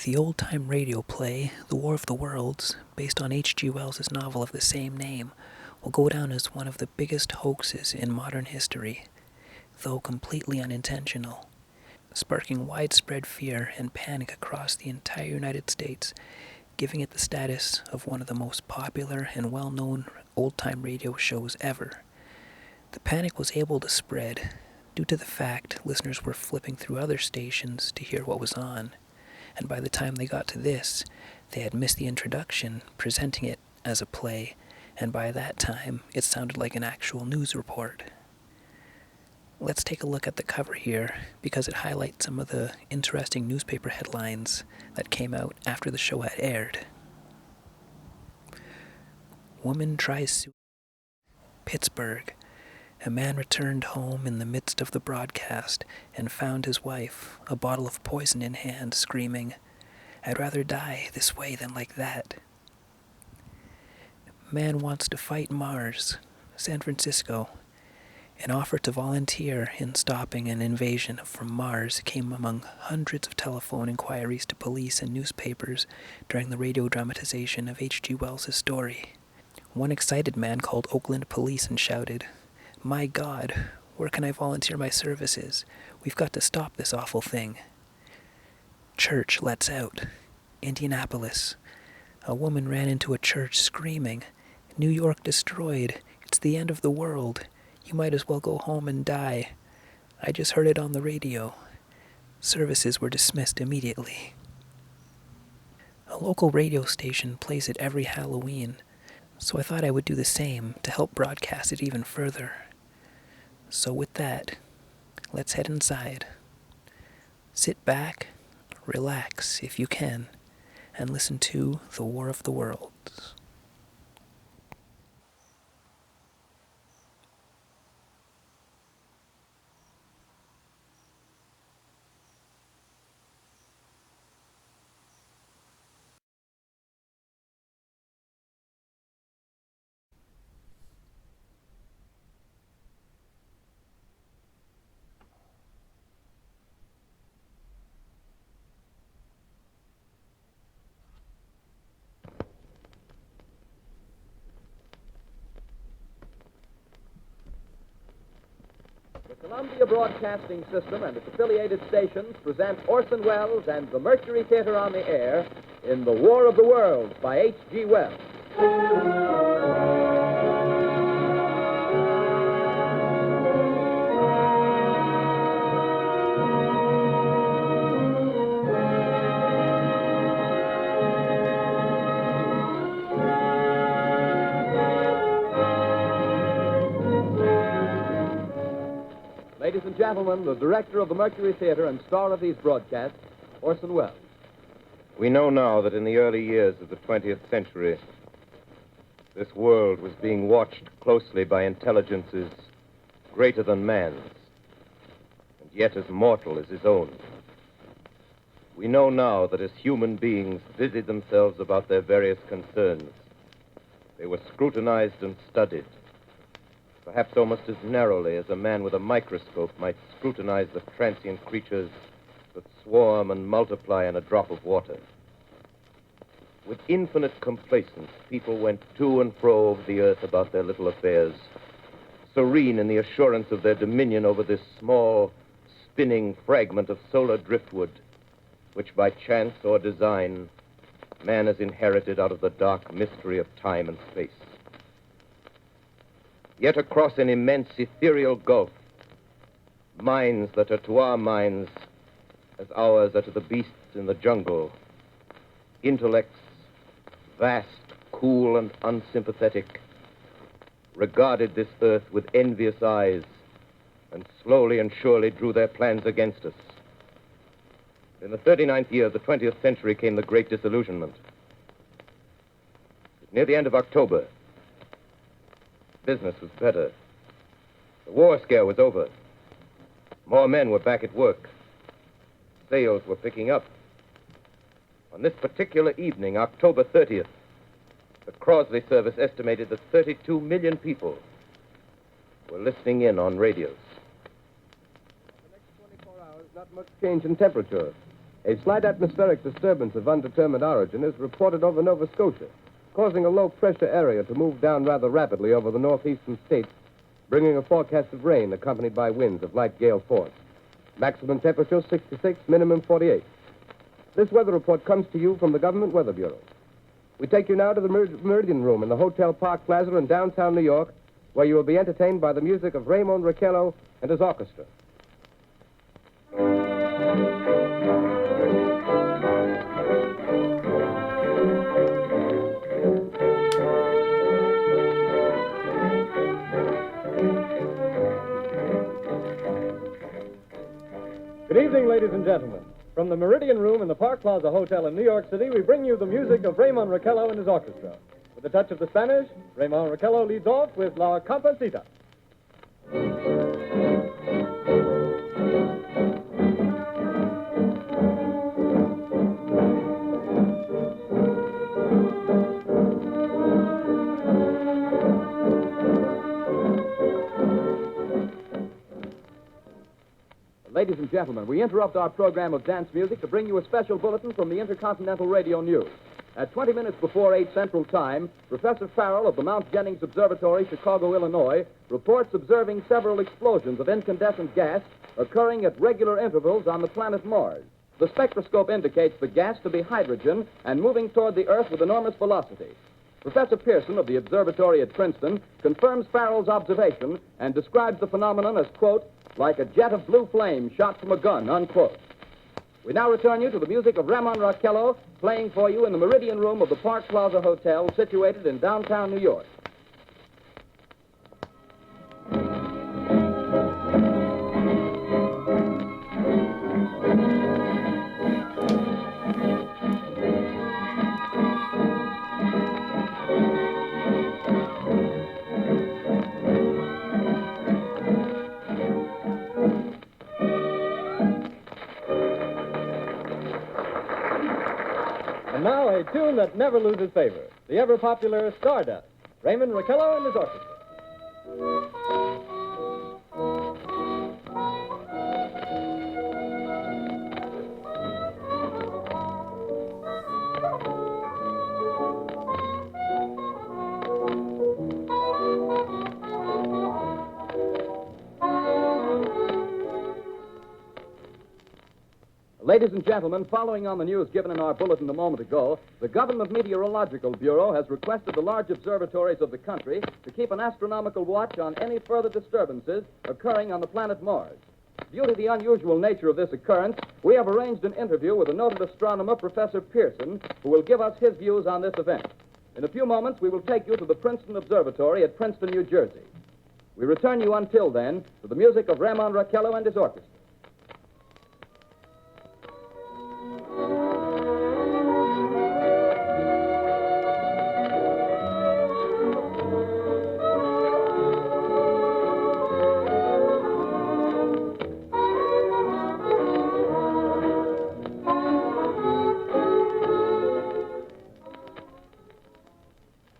The old-time radio play, The War of the Worlds, based on H.G. Wells' novel of the same name, will go down as one of the biggest hoaxes in modern history, though completely unintentional, sparking widespread fear and panic across the entire United States, giving it the status of one of the most popular and well-known old-time radio shows ever. The panic was able to spread due to the fact listeners were flipping through other stations to hear what was on, and by the time they got to this, they had missed the introduction, presenting it as a play, and by that time, it sounded like an actual news report. Let's take a look at the cover here, because it highlights some of the interesting newspaper headlines that came out after the show had aired. Woman tries suicide. Pittsburgh. A man returned home in the midst of the broadcast and found his wife, a bottle of poison in hand, screaming, "I'd rather die this way than like that." Man wants to fight Mars. San Francisco. An offer to volunteer in stopping an invasion from Mars came among hundreds of telephone inquiries to police and newspapers during the radio dramatization of H.G. Wells' story. One excited man called Oakland police and shouted, "My God, where can I volunteer my services? We've got to stop this awful thing." Church lets out. Indianapolis. A woman ran into a church screaming, "New York destroyed. It's the end of the world. You might as well go home and die. I just heard it on the radio." Services were dismissed immediately. A local radio station plays it every Halloween, so I thought I would do the same to help broadcast it even further. So with that, let's head inside. Sit back, relax if you can, and listen to The War of the Worlds. The Columbia Broadcasting System and its affiliated stations present Orson Welles and the Mercury Theater on the air in The War of the Worlds by H.G. Wells. Ladies and gentlemen, the director of the Mercury Theater and star of these broadcasts, Orson Welles. We know now that in the early years of the 20th century, this world was being watched closely by intelligences greater than man's, and yet as mortal as his own. We know now that as human beings busied themselves about their various concerns, they were scrutinized and studied, perhaps almost as narrowly as a man with a microscope might scrutinize the transient creatures that swarm and multiply in a drop of water. With infinite complacence, people went to and fro over the earth about their little affairs, serene in the assurance of their dominion over this small, spinning fragment of solar driftwood, which by chance or design, man has inherited out of the dark mystery of time and space. Yet across an immense ethereal gulf, minds that are to our minds as ours are to the beasts in the jungle, intellects vast, cool, and unsympathetic, regarded this earth with envious eyes and slowly and surely drew their plans against us. In the 39th year of the 20th century came the Great Disillusionment. Near the end of October, business was better. The war scare was over. More men were back at work. Sales were picking up. On this particular evening, October 30th, the Crosley service estimated that 32 million people were listening in on radios. The next 24 hours, not much change in temperature. A slight atmospheric disturbance of undetermined origin is reported over Nova Scotia, causing a low-pressure area to move down rather rapidly over the northeastern states, bringing a forecast of rain accompanied by winds of light gale force. Maximum temperature 66, minimum 48. This weather report comes to you from the Government Weather Bureau. We take you now to the Meridian Room in the Hotel Park Plaza in downtown New York, where you will be entertained by the music of Raymond Raquello and his orchestra. Good evening, ladies and gentlemen. From the Meridian Room in the Park Plaza Hotel in New York City, we bring you the music of Raymond Raquello and his orchestra. With a touch of the Spanish, Raymond Raquello leads off with La Comparsita. Ladies and gentlemen, we interrupt our program of dance music to bring you a special bulletin from the Intercontinental Radio News. At 20 minutes before 8 Central Time, Professor Farrell of the Mount Jennings Observatory, Chicago, Illinois, reports observing several explosions of incandescent gas occurring at regular intervals on the planet Mars. The spectroscope indicates the gas to be hydrogen and moving toward the Earth with enormous velocity. Professor Pearson of the observatory at Princeton confirms Farrell's observation and describes the phenomenon as, quote, like a jet of blue flame shot from a gun, unquote. We now return you to the music of Raymond Raquello, playing for you in the Meridian Room of the Park Plaza Hotel, situated in downtown New York. And now a tune that never loses favor, the ever-popular Stardust, Raymond Raquello and his orchestra. Ladies and gentlemen, following on the news given in our bulletin a moment ago, the Government Meteorological Bureau has requested the large observatories of the country to keep an astronomical watch on any further disturbances occurring on the planet Mars. Due to the unusual nature of this occurrence, we have arranged an interview with the noted astronomer, Professor Pearson, who will give us his views on this event. In a few moments, we will take you to the Princeton Observatory at Princeton, New Jersey. We return you until then to the music of Raymond Raquello and his orchestra.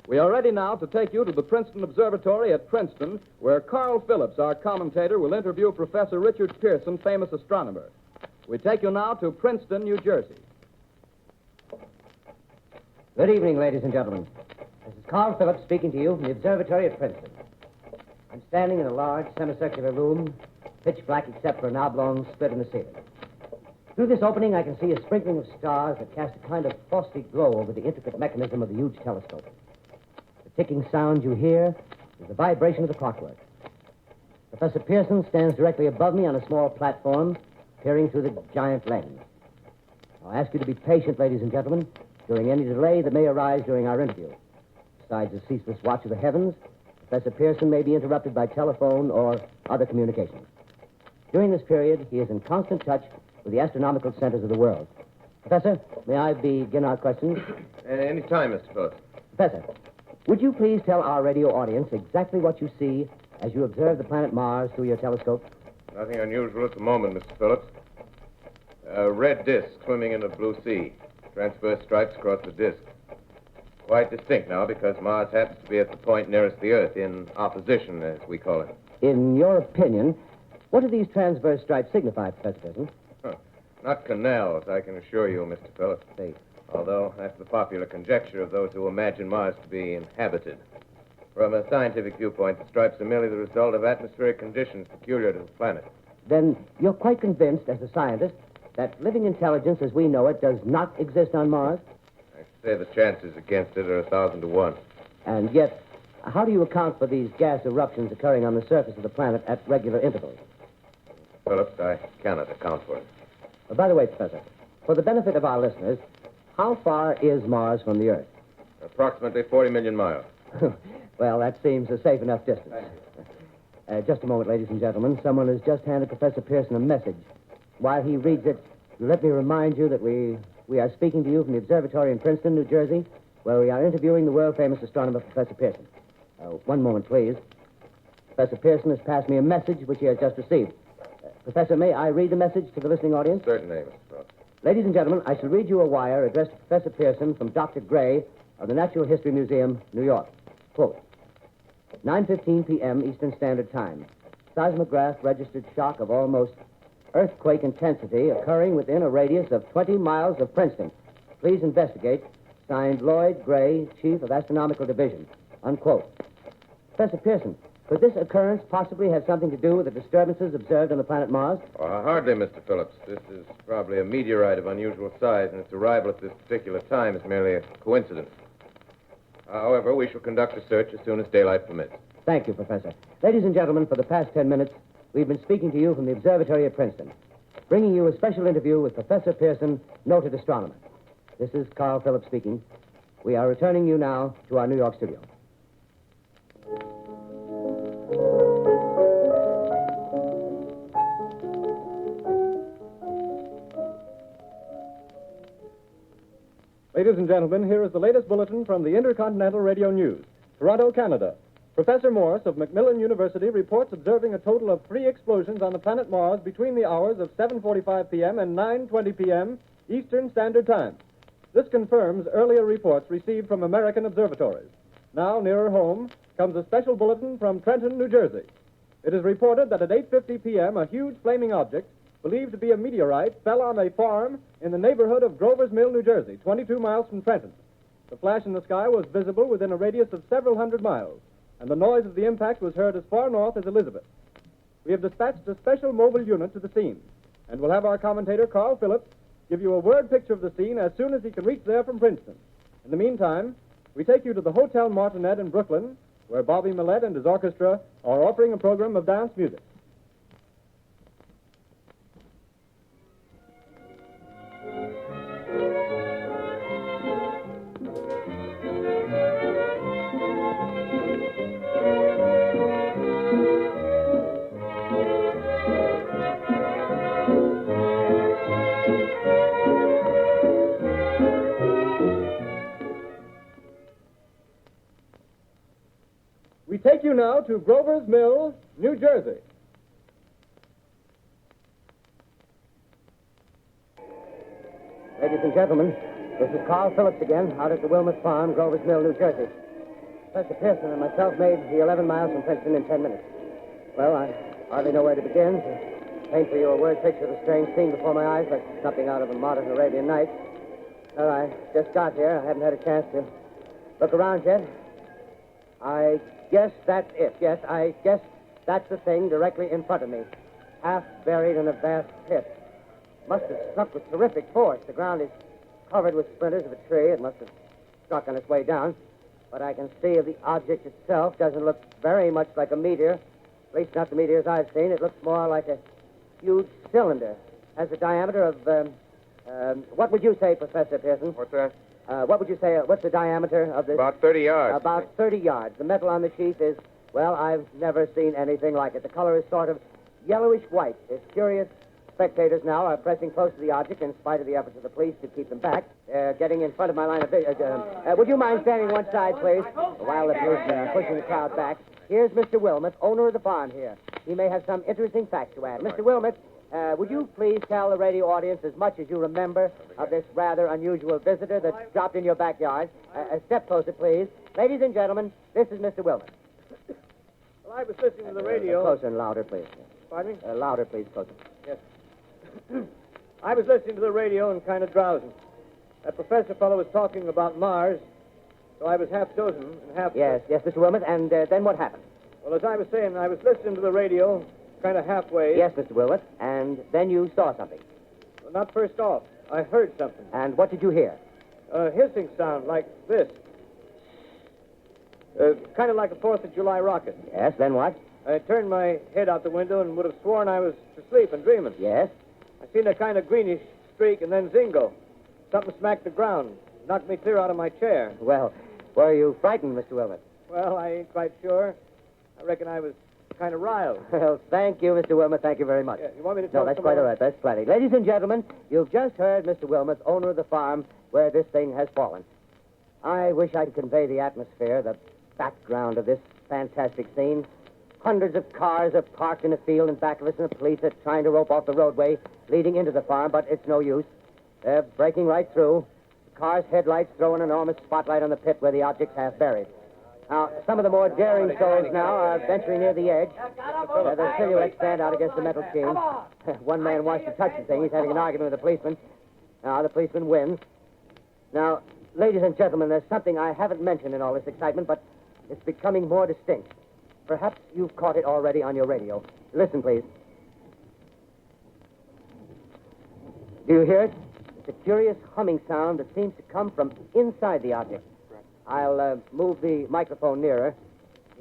We are ready now to take you to the Princeton Observatory at Princeton, where Carl Phillips, our commentator, will interview Professor Richard Pearson, famous astronomer. We take you now to Princeton, New Jersey. Good evening, ladies and gentlemen. This is Carl Phillips speaking to you from the observatory at Princeton. I'm standing in a large semicircular room, pitch black except for an oblong split in the ceiling. Through this opening, I can see a sprinkling of stars that cast a kind of frosty glow over the intricate mechanism of the huge telescope. The ticking sound you hear is the vibration of the clockwork. Professor Pearson stands directly above me on a small platform, peering through the giant lens. I'll ask you to be patient, ladies and gentlemen, during any delay that may arise during our interview. Besides the ceaseless watch of the heavens, Professor Pearson may be interrupted by telephone or other communications. During this period, he is in constant touch with the astronomical centers of the world. Professor, may I begin our questions? Any time, Mr. Phillips. Professor, would you please tell our radio audience exactly what you see as you observe the planet Mars through your telescope? Nothing unusual at the moment, Mr. Phillips. A red disk swimming in the blue sea. Transverse stripes across the disk. Quite distinct now because Mars happens to be at the point nearest the Earth, in opposition, as we call it. In your opinion, what do these transverse stripes signify, Professor Pearson? Not canals, I can assure you, Mr. Phillips. See. Although that's the popular conjecture of those who imagine Mars to be inhabited. From a scientific viewpoint, the stripes are merely the result of atmospheric conditions peculiar to the planet. Then you're quite convinced, as a scientist, that living intelligence as we know it does not exist on Mars? I should say the chances against it are 1,000 to 1. And yet, how do you account for these gas eruptions occurring on the surface of the planet at regular intervals? Phillips, I cannot account for it. By the way, Professor, for the benefit of our listeners, how far is Mars from the Earth? Approximately 40 million miles. Well, that seems a safe enough distance. Just a moment, ladies and gentlemen. Someone has just handed Professor Pearson a message. While he reads it, let me remind you that we are speaking to you from the observatory in Princeton, New Jersey, where we are interviewing the world-famous astronomer, Professor Pearson. One moment, please. Professor Pearson has passed me a message which he has just received. Professor, may I read the message to the listening audience? Certainly, Mr. Phillips. Ladies and gentlemen, I shall read you a wire addressed to Professor Pearson from Dr. Gray of the Natural History Museum, New York. Quote, 9:15 p.m. Eastern Standard Time. Seismograph registered shock of almost earthquake intensity occurring within a radius of 20 miles of Princeton. Please investigate. Signed, Lloyd Gray, Chief of Astronomical Division. Unquote. Professor Pearson, could this occurrence possibly have something to do with the disturbances observed on the planet Mars? Hardly, Mr. Phillips. This is probably a meteorite of unusual size, and its arrival at this particular time is merely a coincidence. However, we shall conduct a search as soon as daylight permits. Thank you, Professor. Ladies and gentlemen, for the past 10 minutes, we've been speaking to you from the observatory at Princeton, bringing you a special interview with Professor Pearson, noted astronomer. This is Carl Phillips speaking. We are returning you now to our New York studio. Ladies and gentlemen, here is the latest bulletin from the Intercontinental Radio News. Toronto, Canada. Professor Morse of Macmillan University reports observing a total of 3 explosions on the planet Mars between the hours of 7:45 p.m. and 9:20 p.m. Eastern Standard Time. This confirms earlier reports received from American observatories. Now, nearer home, comes a special bulletin from Trenton, New Jersey. It is reported that at 8:50 p.m., a huge flaming object, believed to be a meteorite, fell on a farm in the neighborhood of Grover's Mill, New Jersey, 22 miles from Trenton. The flash in the sky was visible within a radius of several hundred miles, and the noise of the impact was heard as far north as Elizabeth. We have dispatched a special mobile unit to the scene, and we'll have our commentator, Carl Phillips, give you a word picture of the scene as soon as he can reach there from Princeton. In the meantime, we take you to the Hotel Martinet in Brooklyn, where Bobby Millett and his orchestra are offering a program of dance music. We take you now to Grover's Mill, New Jersey. Ladies and gentlemen, this is Carl Phillips again, out at the Wilmot Farm, Grover's Mill, New Jersey. Professor Pearson and myself made the 11 miles from Princeton in 10 minutes. Well, I hardly know where to begin. To paint for you a word picture of the strange scene before my eyes, like something out of a modern Arabian Night. Well, I just got here. I haven't had a chance to look around yet. I guess that's it. Yes, I guess that's the thing directly in front of me, half buried in a vast pit. Must have struck with terrific force. The ground is covered with splinters of a tree. It must have struck on its way down. But I can see the object itself doesn't look very much like a meteor. At least not the meteors I've seen. It looks more like a huge cylinder. Has a diameter of, what would you say, Professor Pearson? What's that? What would you say, what's the diameter of this? About 30 yards. About 30 yards. The metal on the sheath is, well, I've never seen anything like it. The color is sort of yellowish white. There's curious spectators now are pressing close to the object in spite of the efforts of the police to keep them back. Getting in front of my line of vision. Would you mind standing one side, please? While the police are pushing the crowd back. Here's Mr. Wilmot, owner of the farm here. He may have some interesting facts to add. Mr. Wilmot, would you please tell the radio audience as much as you remember of this rather unusual visitor that dropped in your backyard? A step closer, please. Ladies and gentlemen, this is Mr. Wilmot. Well, I was listening to the radio. Closer and louder, please. Pardon me? Louder, please, closer. Yes. I was listening to the radio and kind of drowsing. That professor fellow was talking about Mars, so I was half dozing and half... Yes, Mr. Wilmot, and then what happened? Well, as I was saying, I was listening to the radio, kind of halfway. Yes, Mr. Wilmot, and then you saw something. Well, not first off. I heard something. And what did you hear? A hissing sound like this. Kind of like a 4th of July rocket. Yes, then what? I turned my head out the window and would have sworn I was asleep and dreaming. Yes? I seen a kind of greenish streak and then zingo. Something smacked the ground, knocked me clear out of my chair. Well, were you frightened, Mr. Wilmot? Well, I ain't quite sure. I reckon I was kind of riled. Well, thank you, Mr. Wilmot. Thank you very much. Yeah, you want me to No, talk that's some quite more? all right. That's plenty. Ladies and gentlemen, you've just heard Mr. Wilmot, owner of the farm where this thing has fallen. I wish I could convey the atmosphere, the background of this fantastic scene. Hundreds of cars are parked in a field in back of us, and the police are trying to rope off the roadway leading into the farm, but it's no use. They're breaking right through. The car's headlights throw an enormous spotlight on the pit where the object's half buried. Now, some of the more daring souls now are venturing near the edge. Their silhouettes stand out against the metal sheen. One man wants to touch the thing. He's having an argument with the policeman. Now, the policeman wins. Now, ladies and gentlemen, there's something I haven't mentioned in all this excitement, but it's becoming more distinct. Perhaps you've caught it already on your radio. Listen, please. Do you hear it? It's a curious humming sound that seems to come from inside the object. I'll move the microphone nearer.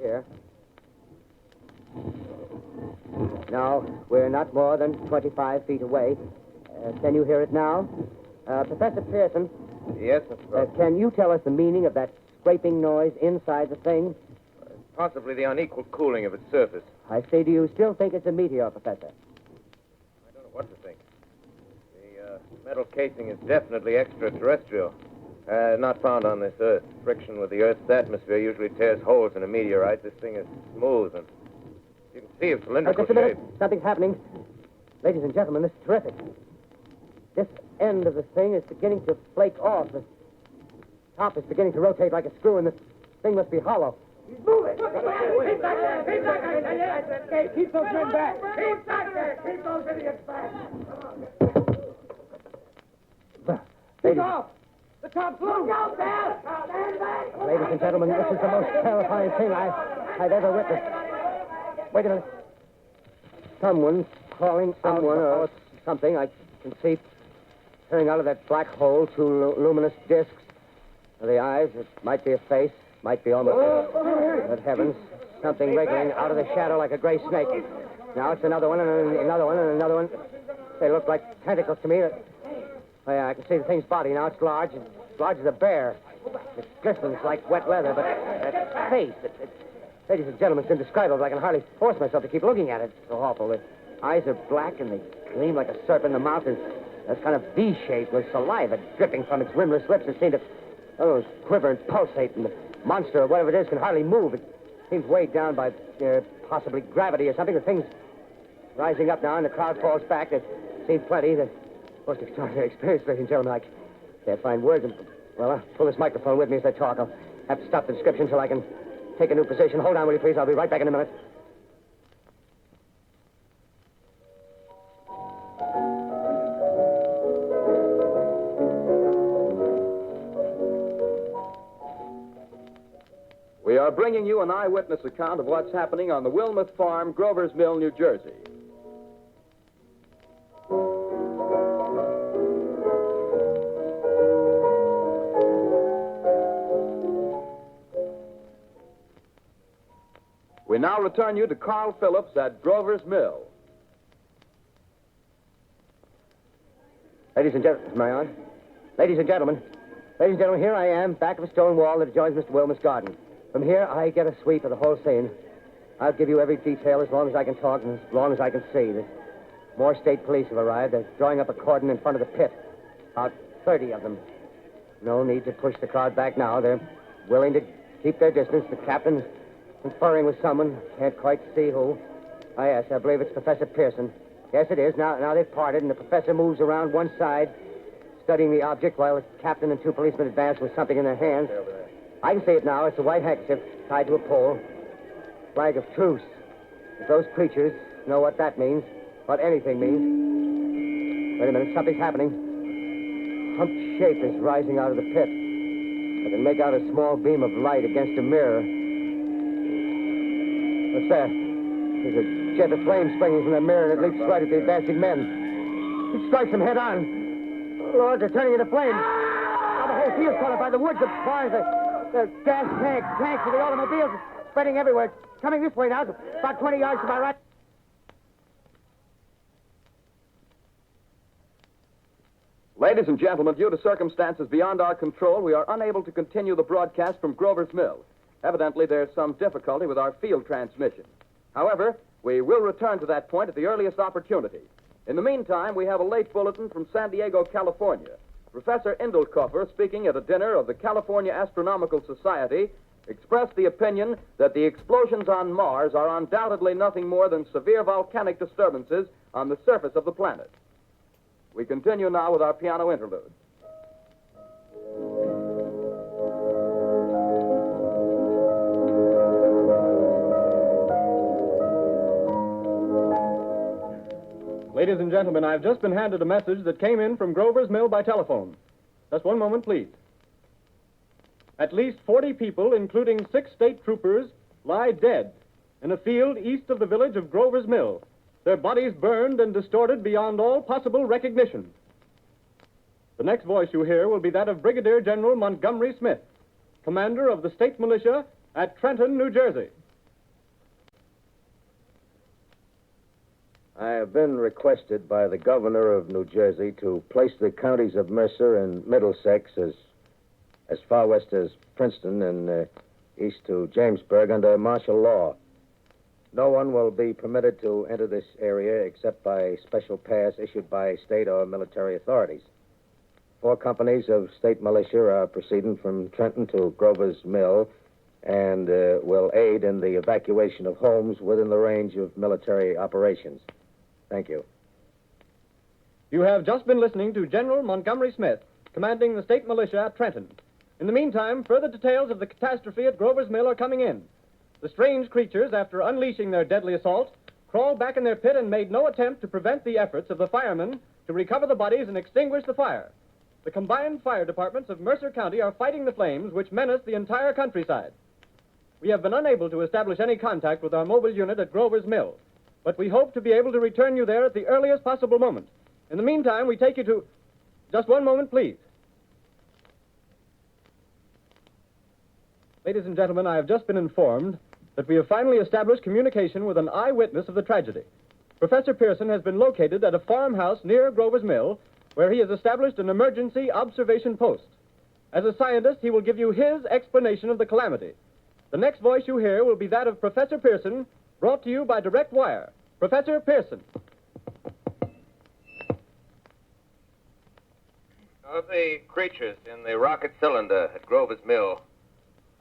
Here. Now, we're not more than 25 feet away. Can you hear it now? Professor Pearson, Yes, Mr. Burke. can you tell us the meaning of that scraping noise inside the thing? Possibly the unequal cooling of its surface. I say, do you still think it's a meteor, Professor? I don't know what to think. The metal casing is definitely extraterrestrial. Not found on this Earth. Friction with the Earth's atmosphere usually tears holes in a meteorite. This thing is smooth, and you can see its cylindrical Just a minute. shape. Something's happening. Ladies and gentlemen, this is terrific. This end of the thing is beginning to flake off. The top is beginning to rotate like a screw, and the thing must be hollow. Move it! Keep back there! Keep back there! Keep those men back! Keep back there! Keep those idiots back! Ladies, off! The top's loose! Look out there! Stand back! ladies and gentlemen, this is the most terrifying thing I've ever witnessed. Wait a minute. Someone's crawling out or something. I can see turning out of that black hole two luminous discs. The eyes, it might be a face, might be almost... Good heavens, something wriggling out of the shadow like a gray snake. Now it's another one, and another one, and another one. They look like tentacles to me. Oh, yeah, I can see the thing's body now. It's large as a bear. It glistens like wet leather, but that face, ladies and gentlemen, it's indescribable. I can hardly force myself to keep looking at it. It's so awful. The eyes are black, and they gleam like a serpent. The mouth is kind of V-shaped with saliva dripping from its rimless lips. It seems to quiver and pulsate, and the monster, or whatever it is, can hardly move. It seems weighed down by possibly gravity or something. The thing's rising up now, and the crowd falls back. They've seen plenty. The most extraordinary experience, ladies and gentlemen. I can't find words. Well, I'll pull this microphone with me as I talk. I'll have to stop the description till I can take a new position. Hold on, will you, please? I'll be right back in a minute. We are bringing you an eyewitness account of what's happening on the Wilmuth Farm, Grover's Mill, New Jersey. We now return you to Carl Phillips at Grover's Mill. Ladies and gentlemen, am I on? Ladies and gentlemen, here I am, back of a stone wall that adjoins Mr. Wilmot's garden. From here, I get a sweep of the whole scene. I'll give you every detail as long as I can talk and as long as I can see. More state police have arrived. They're drawing up a cordon in front of the pit. About 30 of them. No need to push the crowd back now. They're willing to keep their distance. The captain's conferring with someone. Can't quite see who. Oh, yes, I believe it's Professor Pearson. Yes, it is. Now they've parted, and the professor moves around one side, studying the object, while the captain and two policemen advance with something in their hands. I can see it now. It's a white handkerchief tied to a pole. Flag of truce. If those creatures know what that means, what anything means. Wait a minute, something's happening. Humped shape is rising out of the pit. I can make out a small beam of light against a mirror. What's that? There's a jet of flame springing from the mirror, and it leaps right at the advancing men. It strikes them head on. Lord, they're turning into flames. Now the whole field's caught up by the woods, the barns, the gas tanks of the automobiles, spreading everywhere. It's coming this way now, about 20 yards to my right. Ladies and gentlemen, due to circumstances beyond our control, we are unable to continue the broadcast from Grover's Mill. Evidently, there's some difficulty with our field transmission. However, we will return to that point at the earliest opportunity. In the meantime, we have a late bulletin from San Diego, California. Professor Indelkoffer, speaking at a dinner of the California Astronomical Society, expressed the opinion that the explosions on Mars are undoubtedly nothing more than severe volcanic disturbances on the surface of the planet. We continue now with our piano interlude. Ladies and gentlemen, I've just been handed a message that came in from Grover's Mill by telephone. Just one moment, please. At least 40 people, including 6 state troopers, lie dead in a field east of the village of Grover's Mill. Their bodies burned and distorted beyond all possible recognition. The next voice you hear will be that of Brigadier General Montgomery Smith, commander of the state militia at Trenton, New Jersey. I have been requested by the governor of New Jersey to place the counties of Mercer and Middlesex as far west as Princeton and east to Jamesburg under martial law. No one will be permitted to enter this area except by special pass issued by state or military authorities. 4 companies of state militia are proceeding from Trenton to Grover's Mill and will aid in the evacuation of homes within the range of military operations. Thank you. You have just been listening to General Montgomery Smith, commanding the state militia at Trenton. In the meantime, further details of the catastrophe at Grover's Mill are coming in. The strange creatures, after unleashing their deadly assault, crawled back in their pit and made no attempt to prevent the efforts of the firemen to recover the bodies and extinguish the fire. The combined fire departments of Mercer County are fighting the flames which menace the entire countryside. We have been unable to establish any contact with our mobile unit at Grover's Mill, but we hope to be able to return you there at the earliest possible moment. In the meantime, we take you to... Just one moment, please. Ladies and gentlemen, I have just been informed that we have finally established communication with an eyewitness of the tragedy. Professor Pearson has been located at a farmhouse near Grover's Mill, where he has established an emergency observation post. As a scientist, he will give you his explanation of the calamity. The next voice you hear will be that of Professor Pearson, brought to you by direct wire. Professor Pearson. Of the creatures in the rocket cylinder at Grover's Mill,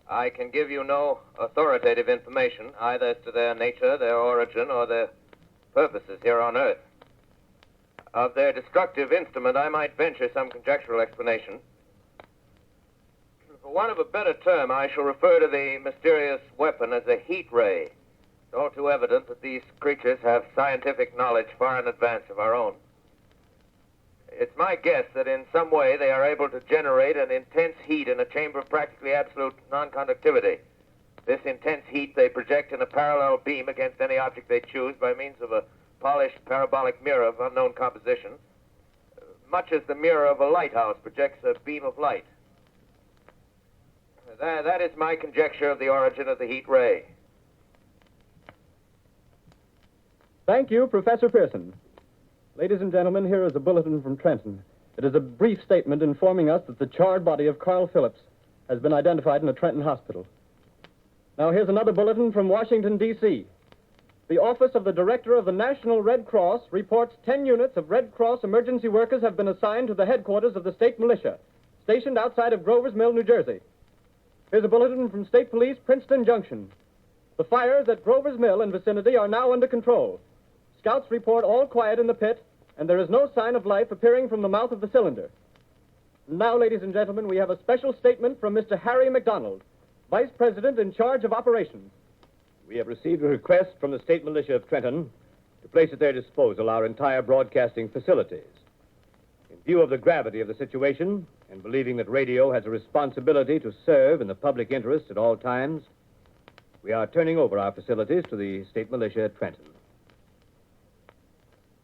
I can give you no authoritative information, either as to their nature, their origin, or their purposes here on Earth. Of their destructive instrument, I might venture some conjectural explanation. For want of a better term, I shall refer to the mysterious weapon as a heat ray. It's all too evident that these creatures have scientific knowledge far in advance of our own. It's my guess that in some way they are able to generate an intense heat in a chamber of practically absolute non-conductivity. This intense heat they project in a parallel beam against any object they choose by means of a polished parabolic mirror of unknown composition, much as the mirror of a lighthouse projects a beam of light. That is my conjecture of the origin of the heat ray. Thank you, Professor Pearson. Ladies and gentlemen, here is a bulletin from Trenton. It is a brief statement informing us that the charred body of Carl Phillips has been identified in a Trenton hospital. Now, here's another bulletin from Washington, D.C. The Office of the Director of the National Red Cross reports 10 units of Red Cross emergency workers have been assigned to the headquarters of the state militia, stationed outside of Grover's Mill, New Jersey. Here's a bulletin from State Police, Princeton Junction. The fires at Grover's Mill and vicinity are now under control. Scouts report all quiet in the pit, and there is no sign of life appearing from the mouth of the cylinder. Now, ladies and gentlemen, we have a special statement from Mr. Harry McDonald, Vice President in charge of operations. We have received a request from the state militia of Trenton to place at their disposal our entire broadcasting facilities. In view of the gravity of the situation, and believing that radio has a responsibility to serve in the public interest at all times, we are turning over our facilities to the state militia at Trenton.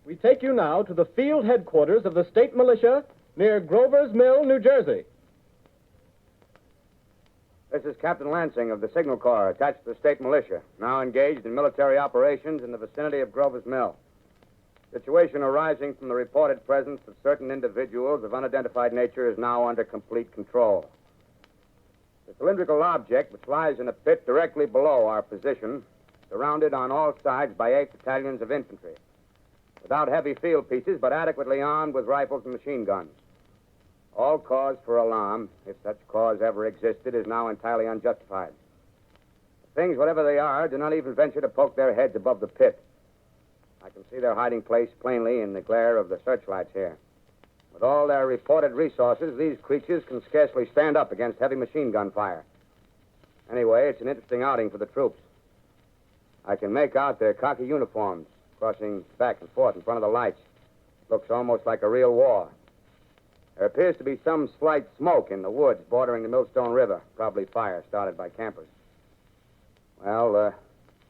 We take you now to the field headquarters of the state militia near Grover's Mill, New Jersey. This is Captain Lansing of the Signal Corps, attached to the state militia, now engaged in military operations in the vicinity of Grover's Mill. Situation arising from the reported presence of certain individuals of unidentified nature is now under complete control. The cylindrical object, which lies in a pit directly below our position, surrounded on all sides by 8 battalions of infantry, without heavy field pieces, but adequately armed with rifles and machine guns. All cause for alarm, if such cause ever existed, is now entirely unjustified. Things, whatever they are, do not even venture to poke their heads above the pit. I can see their hiding place plainly in the glare of the searchlights here. With all their reported resources, these creatures can scarcely stand up against heavy machine gun fire. Anyway, it's an interesting outing for the troops. I can make out their khaki uniforms crossing back and forth in front of the lights. Looks almost like a real war. There appears to be some slight smoke in the woods bordering the Millstone River, probably fire started by campers. Well,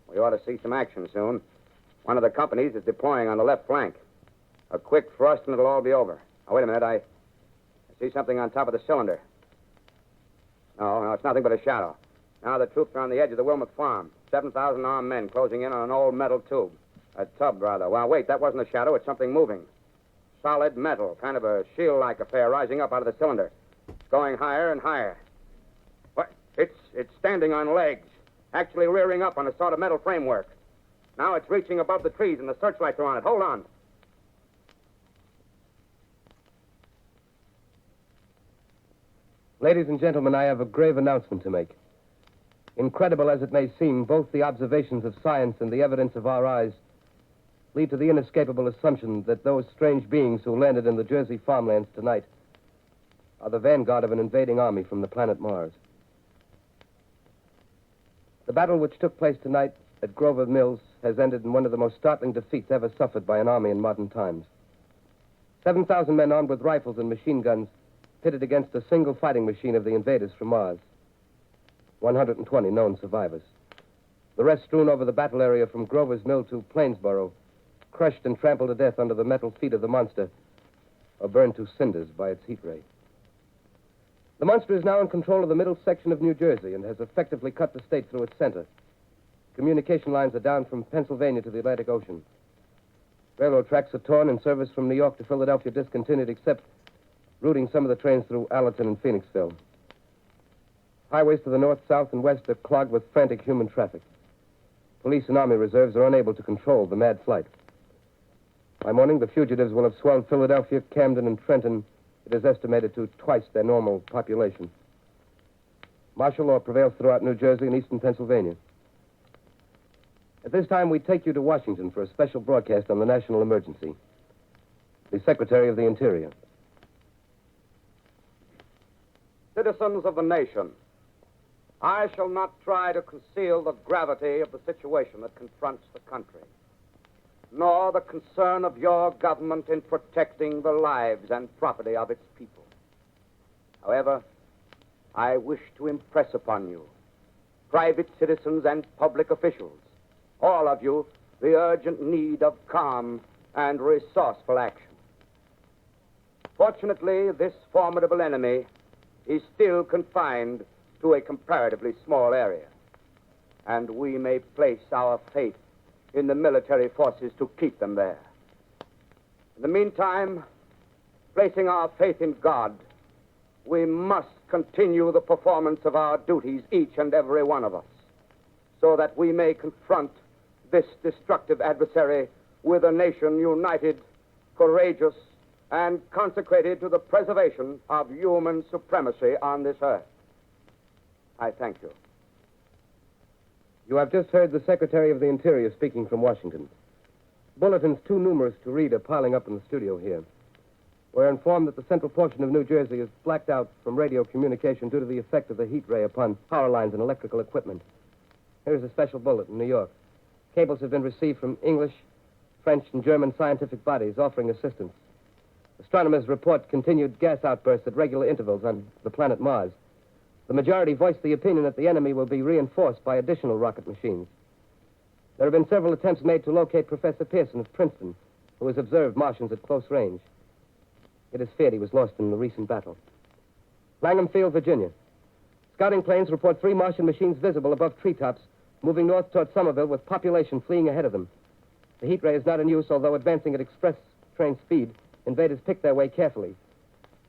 we ought to see some action soon. One of the companies is deploying on the left flank. A quick thrust and it'll all be over. Now, wait a minute. I see something on top of the cylinder. No, it's nothing but a shadow. Now the troops are on the edge of the Wilmouth farm. 7,000 armed men closing in on an old metal tube. A tub, rather. Well, wait, that wasn't a shadow. It's something moving. Solid metal, kind of a shield-like affair rising up out of the cylinder. It's going higher and higher. What? It's standing on legs, actually rearing up on a sort of metal framework. Now it's reaching above the trees and the searchlights are on it. Hold on. Ladies and gentlemen, I have a grave announcement to make. Incredible as it may seem, both the observations of science and the evidence of our eyes lead to the inescapable assumption that those strange beings who landed in the Jersey farmlands tonight are the vanguard of an invading army from the planet Mars. The battle which took place tonight at Grover Mills has ended in one of the most startling defeats ever suffered by an army in modern times. 7,000 men armed with rifles and machine guns pitted against a single fighting machine of the invaders from Mars. 120 known survivors. The rest strewn over the battle area from Grover's Mill to Plainsboro, crushed and trampled to death under the metal feet of the monster, or burned to cinders by its heat ray. The monster is now in control of the middle section of New Jersey and has effectively cut the state through its center. Communication lines are down from Pennsylvania to the Atlantic Ocean. Railroad tracks are torn and service from New York to Philadelphia discontinued, except routing some of the trains through Allerton and Phoenixville. Highways to the north, south, and west are clogged with frantic human traffic. Police and army reserves are unable to control the mad flight. By morning, the fugitives will have swelled Philadelphia, Camden, and Trenton, it is estimated, to twice their normal population. Martial law prevails throughout New Jersey and eastern Pennsylvania. At this time, we take you to Washington for a special broadcast on the national emergency. The Secretary of the Interior. Citizens of the nation, I shall not try to conceal the gravity of the situation that confronts the country, nor the concern of your government in protecting the lives and property of its people. However, I wish to impress upon you, private citizens and public officials, all of you, the urgent need of calm and resourceful action. Fortunately, this formidable enemy is still confined to a comparatively small area, and we may place our faith in the military forces to keep them there. In the meantime, placing our faith in God, we must continue the performance of our duties, each and every one of us, so that we may confront this destructive adversary with a nation united, courageous, and consecrated to the preservation of human supremacy on this earth. I thank you. You have just heard the Secretary of the Interior speaking from Washington. Bulletins too numerous to read are piling up in the studio here. We're informed that the central portion of New Jersey is blacked out from radio communication due to the effect of the heat ray upon power lines and electrical equipment. Here's a special bulletin in New York. Cables have been received from English, French, and German scientific bodies offering assistance. Astronomers report continued gas outbursts at regular intervals on the planet Mars. The majority voiced the opinion that the enemy will be reinforced by additional rocket machines. There have been several attempts made to locate Professor Pearson of Princeton, who has observed Martians at close range. It is feared he was lost in the recent battle. Langham Field, Virginia. Scouting planes report 3 Martian machines visible above treetops, moving north toward Somerville with population fleeing ahead of them. The heat ray is not in use, although advancing at express train speed, invaders pick their way carefully.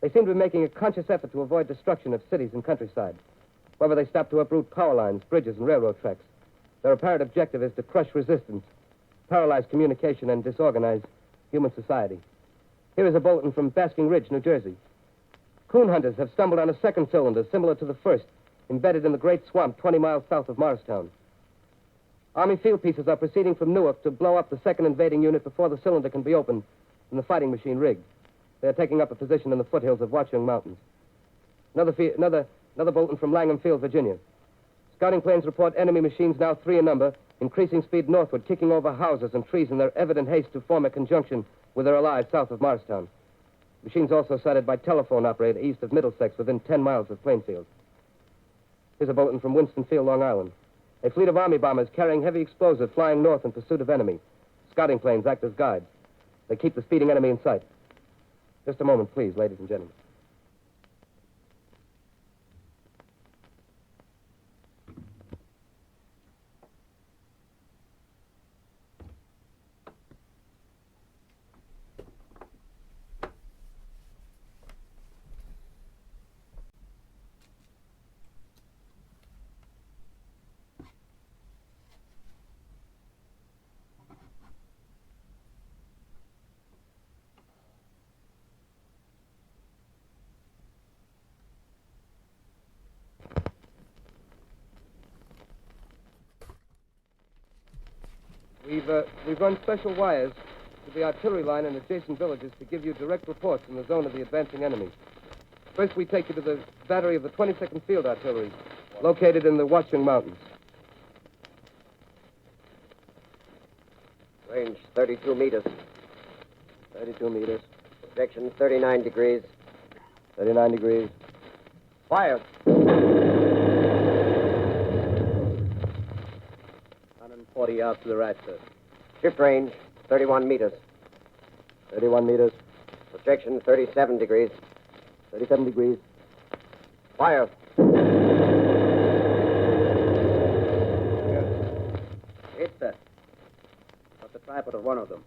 They seem to be making a conscious effort to avoid destruction of cities and countryside. However, they stop to uproot power lines, bridges, and railroad tracks. Their apparent objective is to crush resistance, paralyze communication, and disorganize human society. Here is a bulletin from Basking Ridge, New Jersey. Coon hunters have stumbled on a second cylinder similar to the first, embedded in the Great Swamp 20 miles south of Morristown. Army field pieces are proceeding from Newark to blow up the second invading unit before the cylinder can be opened and the fighting machine rigged. They are taking up a position in the foothills of Watchung Mountains. Another bulletin from Langham Field, Virginia. Scouting planes report enemy machines, now 3 in number, increasing speed northward, kicking over houses and trees in their evident haste to form a conjunction with their allies south of Morristown. Machines also sighted by telephone operator east of Middlesex, within 10 miles of Plainfield. Here's a bulletin from Winston-Field, Long Island. A fleet of Army bombers carrying heavy explosives flying north in pursuit of enemy. Scouting planes act as guides. They keep the speeding enemy in sight. Just a moment, please, ladies and gentlemen. We've run special wires to the artillery line and adjacent villages to give you direct reports in the zone of the advancing enemy. First, we take you to the battery of the 22nd Field Artillery, located in the Watchung Mountains. Range 32 meters. 32 meters. Projection 39 degrees. 39 degrees. Fire. 140 yards to the right, sir. Shift range 31 meters. 31 meters. Projection 37 degrees. 37 degrees. Fire. Hit, sir. Got the tripod of one of them.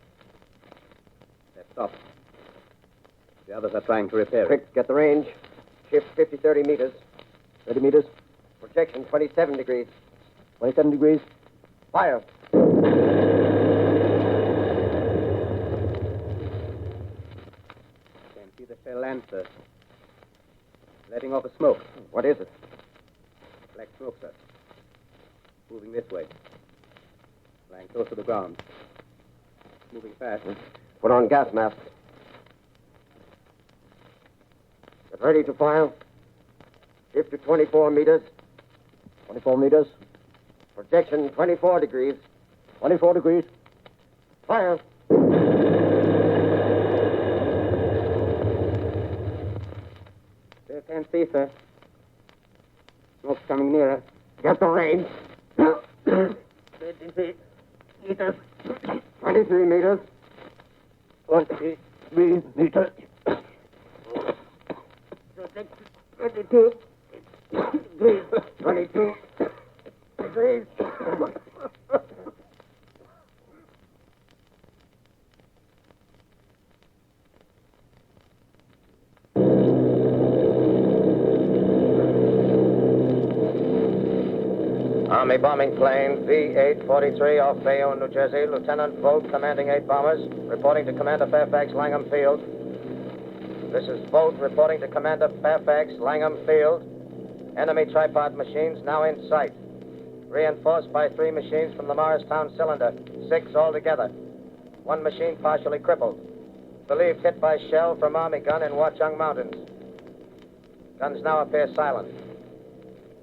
They've stopped. The others are trying to repair it. Quick, get the range. Shift 30 meters. 30 meters. Projection 27 degrees. 27 degrees. Fire. Can see the shell land, sir. Letting off a smoke. What is it? Black smoke, sir. Moving this way. Lying close to the ground. Moving fast. Put on gas mask. Get ready to fire. Shift to 24 meters. 24 meters. Projection 24 degrees. 24 degrees. Fire. Still can't see, sir. Smoke's coming nearer. Get the range. 23 meters. 23 meters. 23 meters. 22 degrees. 22 degrees. Army bombing plane V-843 off Bayonne, New Jersey. Lieutenant Volt, commanding 8 bombers, reporting to Commander Fairfax, Langham Field. This is Volt reporting to Commander Fairfax, Langham Field. Enemy tripod machines now in sight. Reinforced by 3 machines from the Morristown cylinder. 6 altogether. 1 machine partially crippled. Believed hit by shell from Army gun in Watchung Mountains. Guns now appear silent.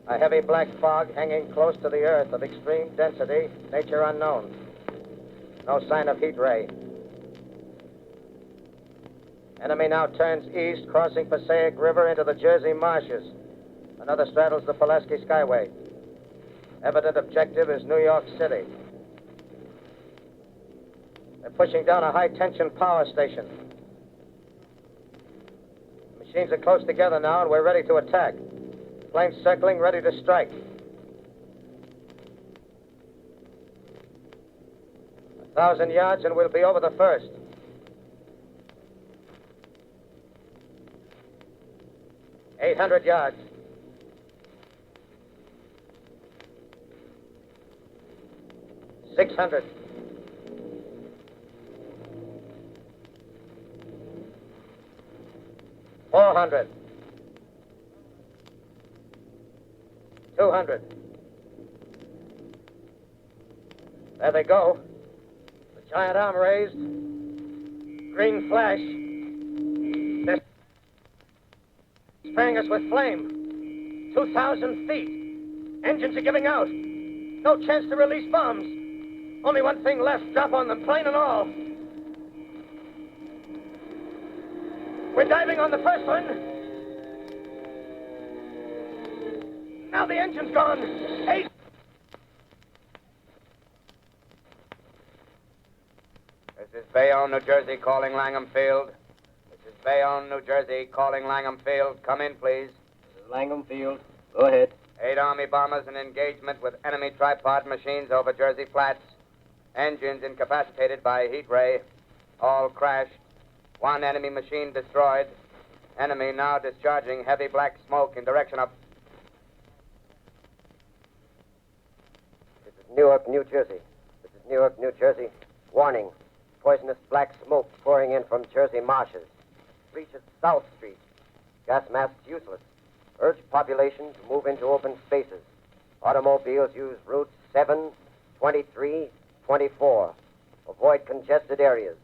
A heavy black fog hanging close to the earth of extreme density, nature unknown. No sign of heat ray. Enemy now turns east, crossing Passaic River into the Jersey marshes. Another straddles the Pulaski Skyway. Evident objective is New York City. They're pushing down a high-tension power station. The machines are close together now, and we're ready to attack. Planes circling, ready to strike. 1,000 yards, and we'll be over the first. $800 yards. $600. $400. $200. There they go. The giant arm raised. Green flash. They're spraying us with flame. 2,000 feet. Engines are giving out. No chance to release bombs. Only one thing left. Drop on them, plane and all. We're diving on the first one. Now the engine's gone. 8. This is Bayonne, New Jersey, calling Langham Field. This is Bayonne, New Jersey, calling Langham Field. Come in, please. This is Langham Field. Go ahead. 8 Army bombers in engagement with enemy tripod machines over Jersey Flats. Engines incapacitated by heat ray. All crashed. 1 enemy machine destroyed. Enemy now discharging heavy black smoke in direction of... This is Newark, New Jersey. This is Newark, New Jersey. Warning. Poisonous black smoke pouring in from Jersey marshes. Reaches South Street. Gas masks useless. Urge population to move into open spaces. Automobiles use routes 7, 23, 24. Avoid congested areas.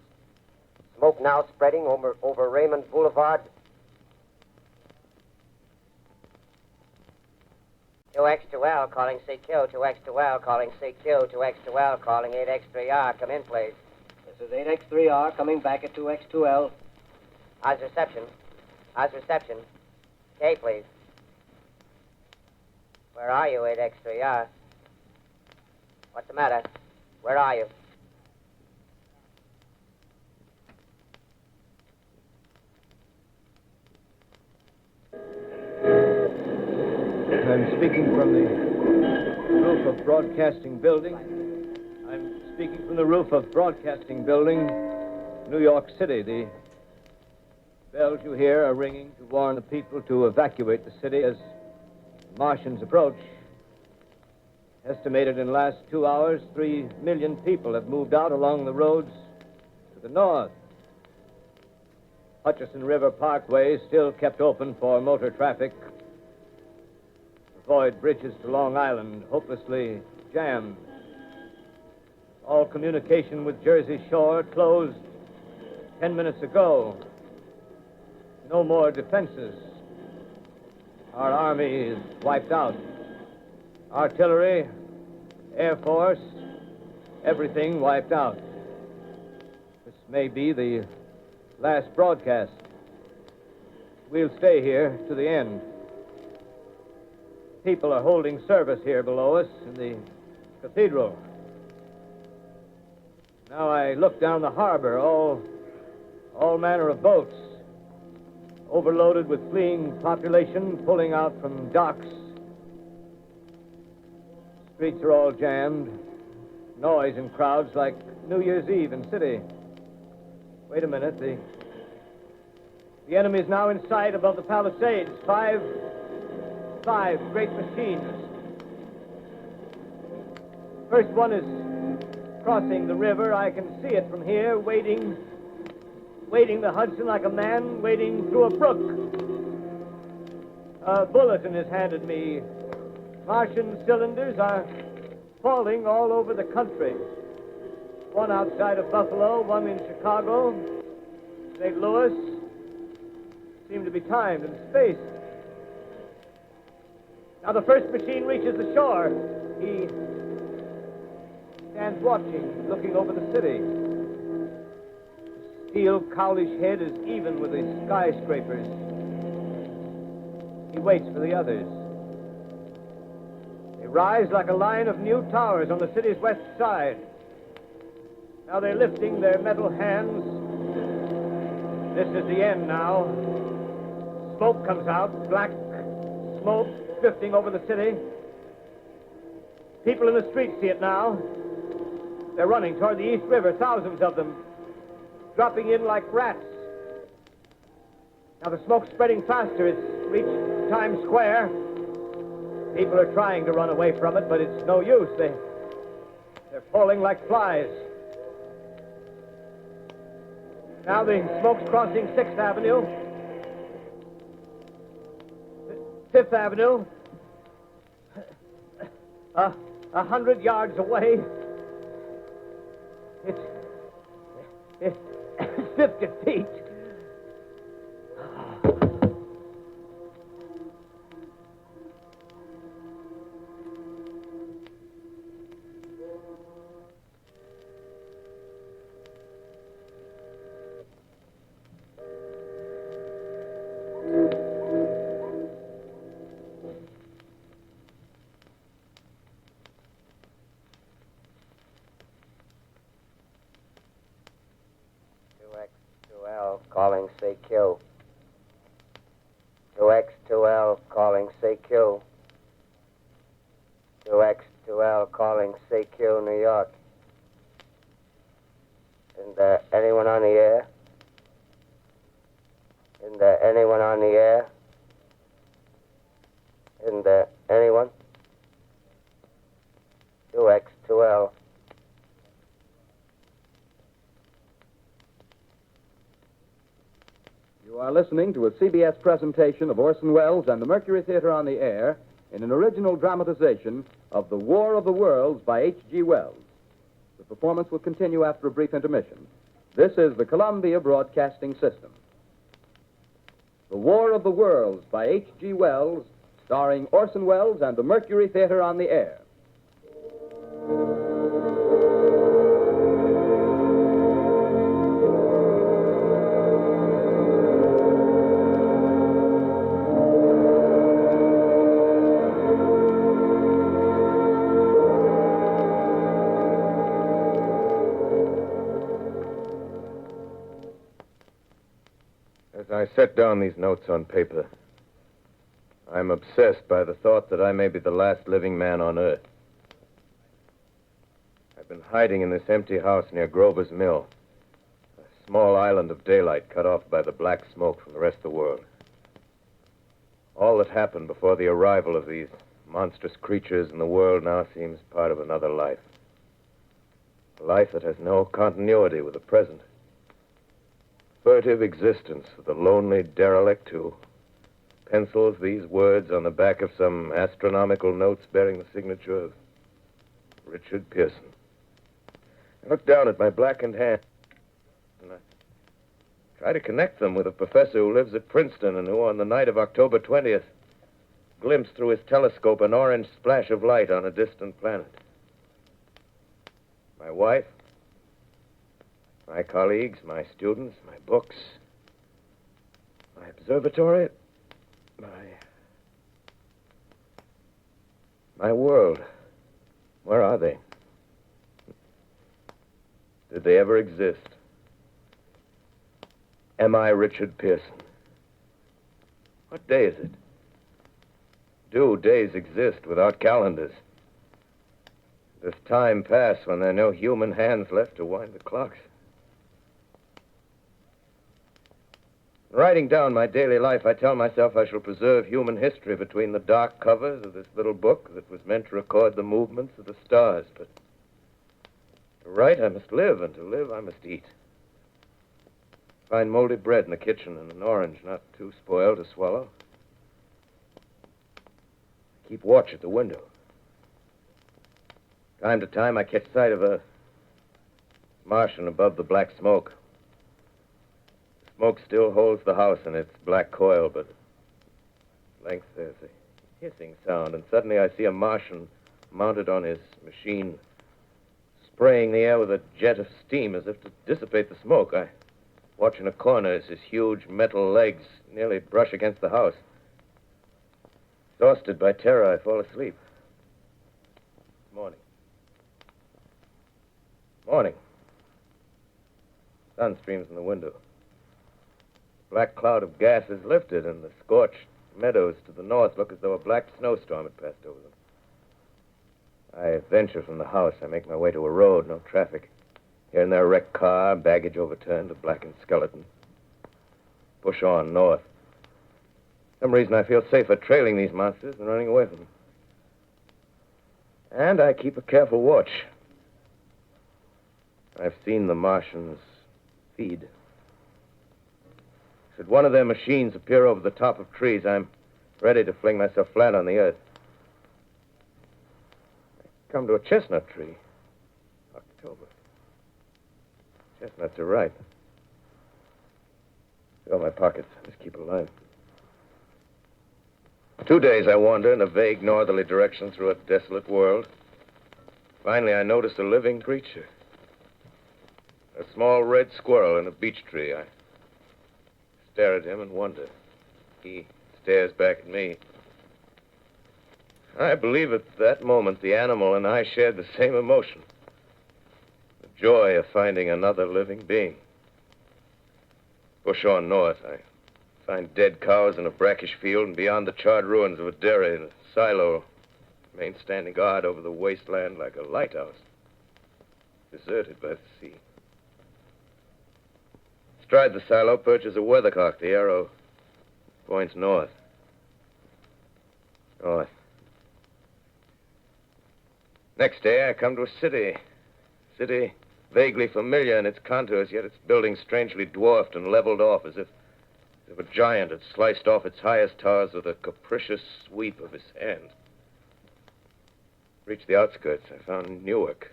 Smoke now spreading over Raymond Boulevard. 2X2L calling CQ, 2X2L calling CQ, 2X2L calling 8X3R. Come in, please. This is 8X3R coming back at 2X2L. How's reception? How's reception? K, please. Where are you, 8X3R? What's the matter? Where are you? I'm speaking from the roof of Broadcasting Building. I'm speaking from the roof of Broadcasting Building, New York City. The bells you hear are ringing to warn the people to evacuate the city as Martians approach. Estimated in the last 2 hours, 3 million people have moved out along the roads to the north. Hutchison River Parkway is still kept open for motor traffic. Avoid bridges to Long Island, hopelessly jammed. All communication with Jersey Shore closed 10 minutes ago. No more defenses. Our army is wiped out. Artillery, Air Force, everything wiped out. This may be the last broadcast. We'll stay here to the end. People are holding service here below us in the cathedral. Now I look down the harbor, all manner of boats, overloaded with fleeing population pulling out from docks. Streets are all jammed. Noise in crowds like New Year's Eve in city. Wait a minute, the enemy is now in sight above the Palisades. Five great machines. First one is crossing the river. I can see it from here, wading the Hudson like a man wading through a brook. A bulletin is handed me. Martian cylinders are falling all over the country. One outside of Buffalo, one in Chicago, St. Louis. Seem to be timed and spaced. Now the first machine reaches the shore. He stands watching, looking over the city. steel, cowlish head is even with the skyscrapers. He waits for the others. They rise like a line of new towers on the city's west side. Now they're lifting their metal hands. This is the end now. Smoke comes out, black smoke drifting over the city. People in the streets see it now. They're running toward the East River, thousands of them, dropping in like rats. Now the smoke's spreading faster. It's reached Times Square. People are trying to run away from it, but it's no use. They're falling like flies. Now the smoke's crossing 6th Avenue, 5th Avenue, 100 yards away. It's 50 feet. Calling CQ. 2X2L calling CQ. 2X2L calling CQ, New York. Isn't there anyone on the air? Isn't there anyone on the air? Isn't there anyone? 2X2L. You are listening to a CBS presentation of Orson Welles and the Mercury Theater on the Air in an original dramatization of The War of the Worlds by H.G. Wells. The performance will continue after a brief intermission. This is the Columbia Broadcasting System. The War of the Worlds by H.G. Wells, starring Orson Welles and the Mercury Theater on the Air. As I set down these notes on paper, I'm obsessed by the thought that I may be the last living man on Earth. I've been hiding in this empty house near Grover's Mill, a small island of daylight cut off by the black smoke from the rest of the world. All that happened before the arrival of these monstrous creatures in the world now seems part of another life. A life that has no continuity with the present. Furtive existence of the lonely derelict who pencils these words on the back of some astronomical notes bearing the signature of Richard Pearson. I look down at my blackened hand, and I try to connect them with a professor who lives at Princeton and who, on the night of October 20th, glimpsed through his telescope an orange splash of light on a distant planet. My wife, my colleagues, my students, my books, my observatory, my world. Where are they? Did they ever exist? Am I Richard Pearson? What day is it? Do days exist without calendars? Does time pass when there are no human hands left to wind the clocks? Writing down my daily life, I tell myself I shall preserve human history between the dark covers of this little book that was meant to record the movements of the stars. But to write, I must live, and to live, I must eat. Find moldy bread in the kitchen and an orange not too spoiled to swallow. Keep watch at the window. Time to time, I catch sight of a Martian above the black smoke. Smoke still holds the house in its black coil, but at length there's a hissing sound, and suddenly I see a Martian mounted on his machine, spraying the air with a jet of steam as if to dissipate the smoke. I Watch in a corner as his huge metal legs nearly brush against the house. Exhausted by terror, I fall asleep. Morning. Morning. Sun streams in the window. The black cloud of gas is lifted, and the scorched meadows to the north look as though a black snowstorm had passed over them. I venture from the house. I make my way to a road, no traffic. Here and there, a wrecked car, baggage overturned, a blackened skeleton. Push on north. For some reason, I feel safer trailing these monsters than running away from them. And I keep a careful watch. I've seen the Martians feed. Should one of their machines appear over the top of trees, I'm ready to fling myself flat on the earth. I come to a chestnut tree. October. Chestnuts are ripe. Fill my pockets. Just keep it alive. 2 days I wander in a vague northerly direction through a desolate world. Finally, I notice a living creature. A small red squirrel in a beech tree. I stare at him and wonder. He stares back at me. I believe at that moment the animal and I shared the same emotion. The joy of finding another living being. Push on north. I find dead cows in a brackish field, and beyond the charred ruins of a dairy and a silo remain standing guard over the wasteland like a lighthouse, deserted by the sea. Astride the silo perches a weathercock. The arrow points north. North. Next day, I come to a city. City vaguely familiar in its contours, yet its buildings strangely dwarfed and leveled off as if a giant had sliced off its highest towers with a capricious sweep of his hand. Reached the outskirts. I found Newark.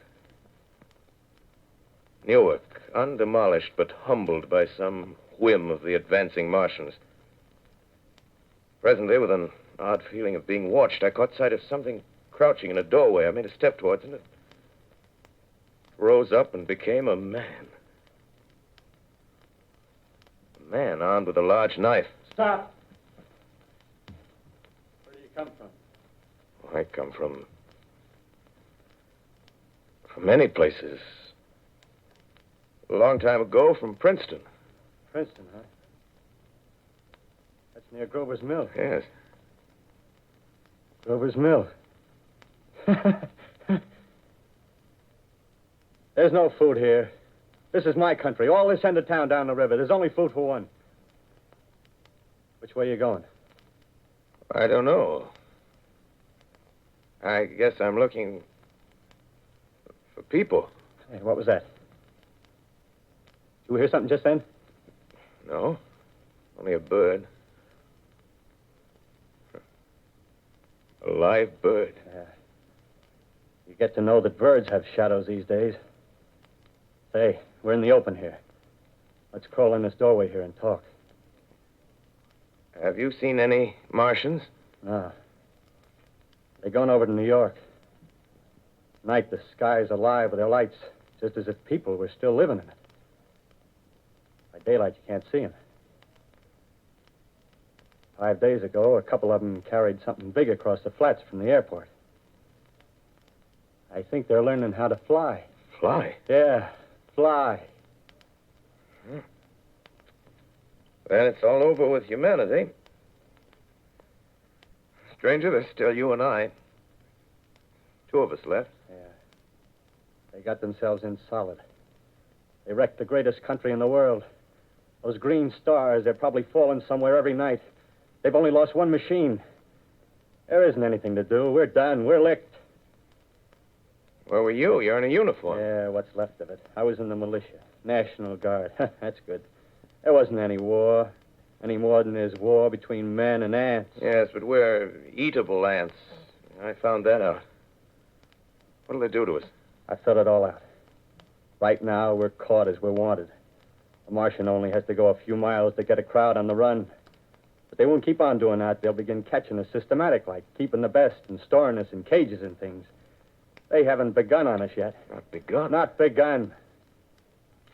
Newark, undemolished but humbled by some whim of the advancing Martians. Presently, with an odd feeling of being watched, I caught sight of something crouching in a doorway. I made a step towards it, and it rose up and became a man. A man armed with a large knife. Stop. Where do you come from? I come from many places. A long time ago, from Princeton. Princeton, huh? That's near Grover's Mill. Yes. Grover's Mill. There's no food here. This is my country. All this end of town down the river. There's only food for one. Which way are you going? I don't know. I guess I'm looking for people. Hey, what was that? Did you hear something just then? No. Only a bird. A live bird. Yeah. You get to know that birds have shadows these days. Say, we're in the open here. Let's crawl in this doorway here and talk. Have you seen any Martians? No. They're going over to New York. Night, the sky's alive with their lights, just as if people were still living in it. By daylight, you can't see them. 5 days ago, a couple of them carried something big across the flats from the airport. I think they're learning how to fly. Fly? Yeah, fly. Then it's all over with humanity. Stranger, there's still you and I. 2 of us left. Yeah. They got themselves in solid. They wrecked the greatest country in the world. Those green stars, they're probably falling somewhere every night. They've only lost one machine. There isn't anything to do. We're done. We're licked. Where were you? You're in a uniform. Yeah, what's left of it. I was in the militia. National Guard. That's good. There wasn't any war. Any more than there's war between men and ants. Yes, but we're eatable ants. I found that out. What'll they do to us? I thought it all out. Right now, we're caught as we're wanted. A Martian only has to go a few miles to get a crowd on the run. But they won't keep on doing that. They'll begin catching us systematic, like keeping the best and storing us in cages and things. They haven't begun on us yet. Not begun? Not begun.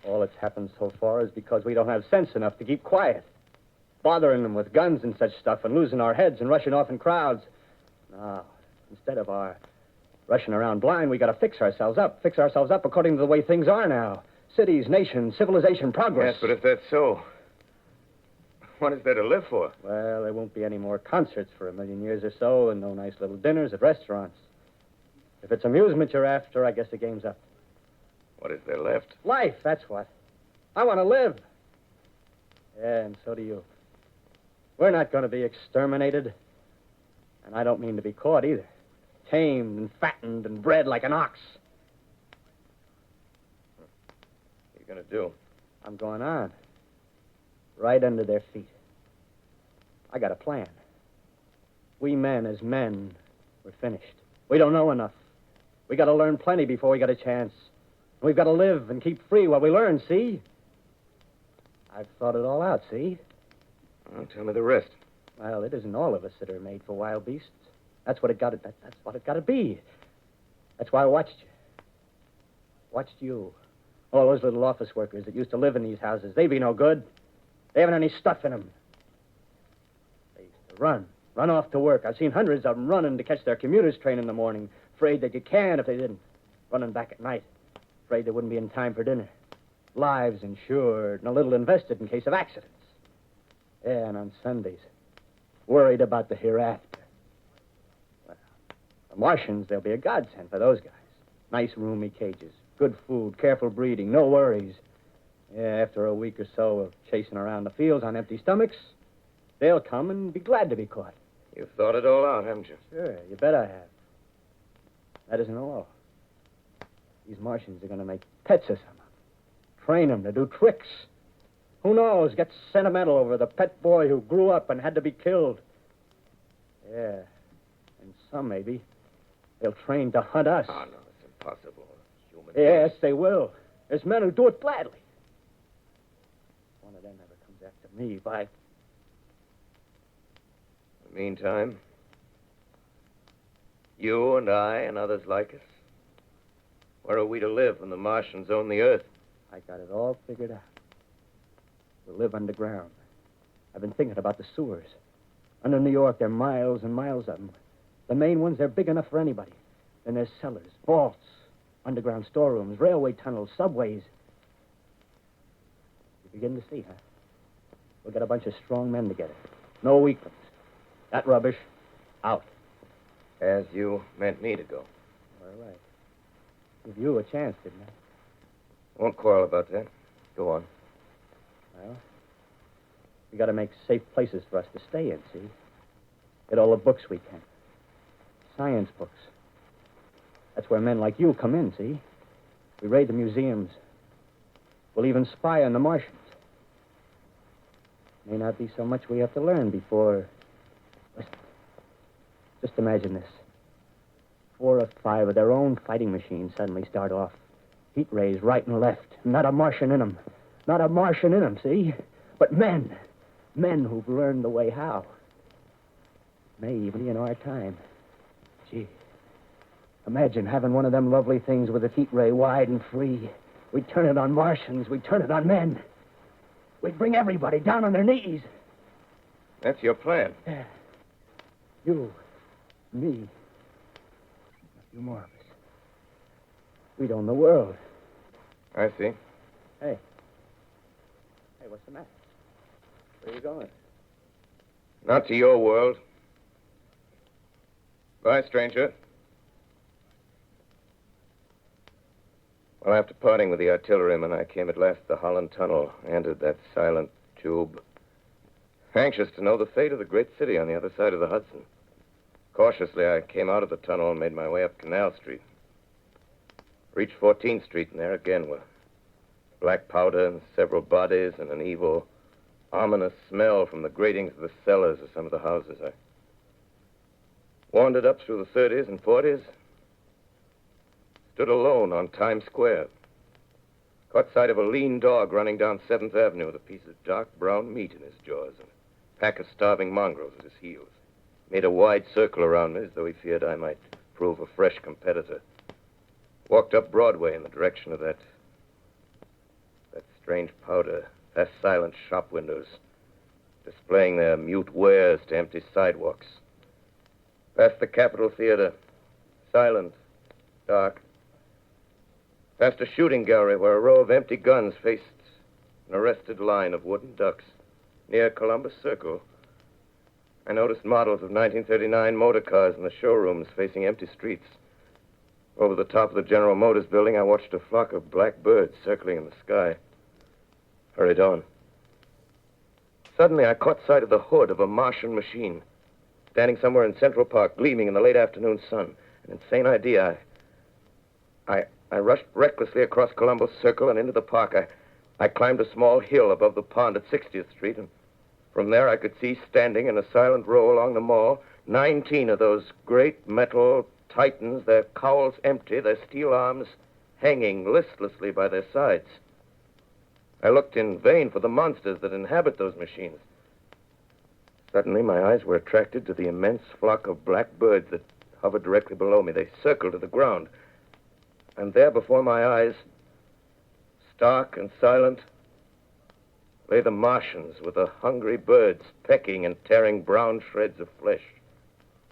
All that's happened so far is because we don't have sense enough to keep quiet. Bothering them with guns and such stuff and losing our heads and rushing off in crowds. No, instead of our rushing around blind, we got to fix ourselves up according to the way things are now. Cities, nations, civilization, progress. Yes, but if that's so, what is there to live for? Well, there won't be any more concerts for 1,000,000 years or so, and no nice little dinners at restaurants. If it's amusement you're after, I guess the game's up. What is there left? Life, that's what. I want to live. Yeah, and so do you. We're not going to be exterminated. And I don't mean to be caught either. Tamed and fattened and bred like an ox. What are you going to do? I'm going on. Right under their feet. I got a plan. We men, as men, we're finished. We don't know enough. We got to learn plenty before we got a chance. We've got to live and keep free while we learn, see? I've thought it all out, see? Well, tell me the rest. Well, it isn't all of us that are made for wild beasts. That's what it got to. That's what it got to be. That's why I watched you. Watched you. All those little office workers that used to live in these houses. They be no good. They haven't any stuff in them. They used to run off to work. I've seen hundreds of them running to catch their commuter's train in the morning, afraid that you can if they didn't. Running back at night, afraid they wouldn't be in time for dinner. Lives insured and a little invested in case of accidents. Yeah, and on Sundays, worried about the hereafter. Well, the Martians, they'll be a godsend for those guys. Nice, roomy cages, good food, careful breeding, no worries. Yeah, after a week or so of chasing around the fields on empty stomachs, they'll come and be glad to be caught. You've thought it all out, haven't you? Sure, you bet I have. That isn't all. These Martians are going to make pets of some. Train them to do tricks. Who knows? Get sentimental over the pet boy who grew up and had to be killed. Yeah. And some, maybe, they'll train to hunt us. Oh, no, it's impossible. Human Yes, beings. they will. There's men who do it gladly. One of them never comes after me, by... In the meantime, you and I and others like us, where are we to live when the Martians own the Earth? I got it all figured out. We'll live underground. I've been thinking about the sewers. Under New York, there are miles and miles of them. The main ones, they're big enough for anybody. Then there's cellars, vaults, underground storerooms, railway tunnels, subways. You begin to see, huh? We'll get a bunch of strong men together. No weaklings. That rubbish, out. As you meant me to go. All right. Give you a chance, didn't I? Won't quarrel about that. Go on. Well, we got to make safe places for us to stay in, see? Get all the books we can. Science books. That's where men like you come in, see? We raid the museums. We'll even spy on the Martians. May not be so much we have to learn before... Listen. Just imagine this. 4 or 5 of their own fighting machines suddenly start off. Heat rays right and left. Not a Martian in them. Not a Martian in them, see? But men. Men who've learned the way how. May even be in our time. Gee. Imagine having one of them lovely things with its heat ray wide and free. We'd turn it on Martians. We'd turn it on men. We'd bring everybody down on their knees. That's your plan. Yeah. You. Me. A few more of us. We'd own the world. I see. Hey. Hey, what's the matter? Where are you going? Not to your world. Bye, stranger. Well, after parting with the artilleryman, I came at last to the Holland Tunnel, entered that silent tube, anxious to know the fate of the great city on the other side of the Hudson. Cautiously, I came out of the tunnel and made my way up Canal Street. Reached 14th Street, and there again were black powder and several bodies and an evil, ominous smell from the gratings of the cellars of some of the houses. I wandered up through the 30s and 40s, stood alone on Times Square, caught sight of a lean dog running down 7th Avenue with a piece of dark brown meat in his jaws and a pack of starving mongrels at his heels. Made a wide circle around me as though he feared I might prove a fresh competitor. Walked up Broadway in the direction of that strange powder, past silent shop windows, displaying their mute wares to empty sidewalks. Past the Capitol Theater, silent, dark. Past a shooting gallery where a row of empty guns faced an arrested line of wooden ducks. Near Columbus Circle, I noticed models of 1939 motor cars in the showrooms facing empty streets. Over the top of the General Motors building, I watched a flock of black birds circling in the sky. Hurried on. Suddenly, I caught sight of the hood of a Martian machine, standing somewhere in Central Park, gleaming in the late afternoon sun. An insane idea. I rushed recklessly across Columbus Circle and into the park. I climbed a small hill above the pond at 60th Street, and from there I could see, standing in a silent row along the mall, 19 of those great metal titans, their cowls empty, their steel arms hanging listlessly by their sides. I looked in vain for the monsters that inhabit those machines. Suddenly, my eyes were attracted to the immense flock of black birds that hovered directly below me. They circled to the ground. And there before my eyes, stark and silent, lay the Martians with the hungry birds pecking and tearing brown shreds of flesh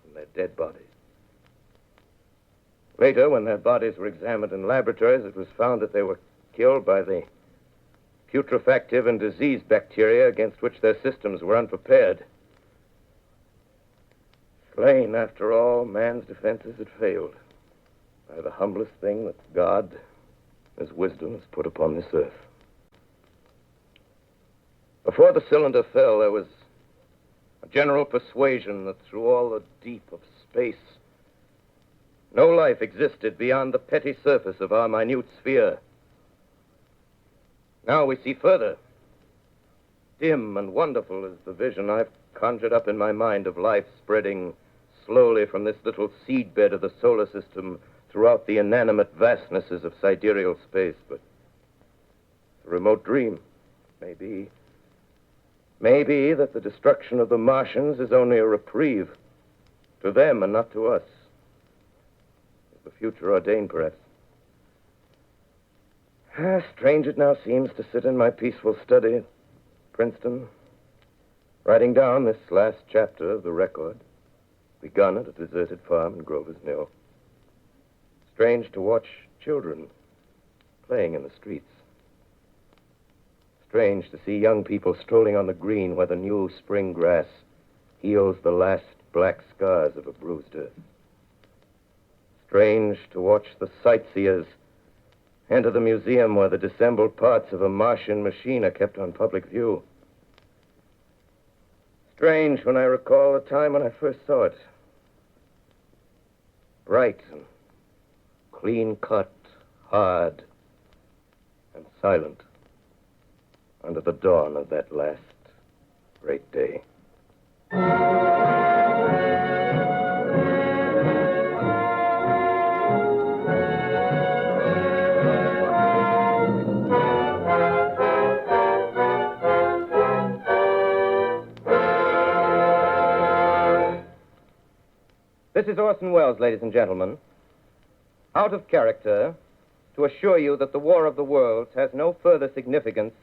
from their dead bodies. Later, when their bodies were examined in laboratories, it was found that they were killed by the putrefactive and disease bacteria against which their systems were unprepared. Slain, after all, man's defenses had failed by the humblest thing that God, His wisdom, has put upon this earth. Before the cylinder fell, there was a general persuasion that through all the deep of space, no life existed beyond the petty surface of our minute sphere. Now we see further. Dim and wonderful is the vision I've conjured up in my mind of life spreading slowly from this little seedbed of the solar system throughout the inanimate vastnesses of sidereal space. But a remote dream, maybe. Maybe that the destruction of the Martians is only a reprieve to them and not to us. Is the future ordained, perhaps? Strange it now seems to sit in my peaceful study at Princeton, writing down this last chapter of the record, begun at a deserted farm in Grover's Mill. Strange to watch children playing in the streets. Strange to see young people strolling on the green where the new spring grass heals the last black scars of a bruised earth. Strange to watch the sightseers enter the museum where the dissembled parts of a Martian machine are kept on public view. Strange when I recall the time when I first saw it. Bright and clean-cut, hard, and silent under the dawn of that last great day. This is Orson Welles, ladies and gentlemen. Out of character, to assure you that the War of the Worlds has no further significance